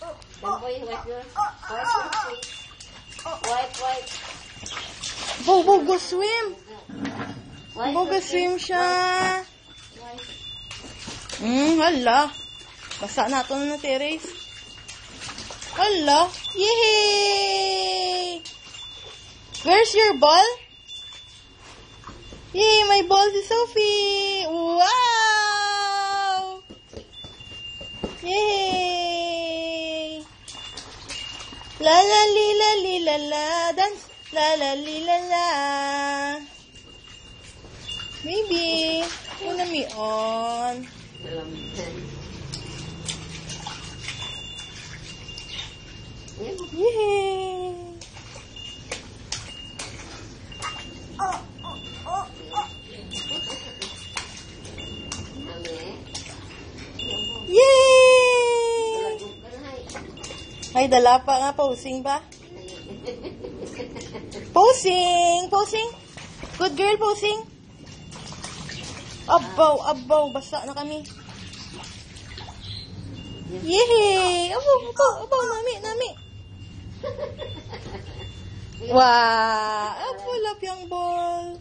Then boy, wipe your face. Wipe. Bo, go swim. Wipe Bo, your go face. swim siya. Wipe. Hala. Basa na ito na Teres. Hala. Yay! Where's your ball? Yay, my ball si Sophie. Wow! Yay! La la li la li la la. Dance. La la li la la. Maybe. Una mi on. Yay! Yay! Ay, dala pa nga. Posing ba? Posing! Good girl, posing. Abaw. Basa na kami. Yay! Abaw. Nami. Wow! Pull up yung ball.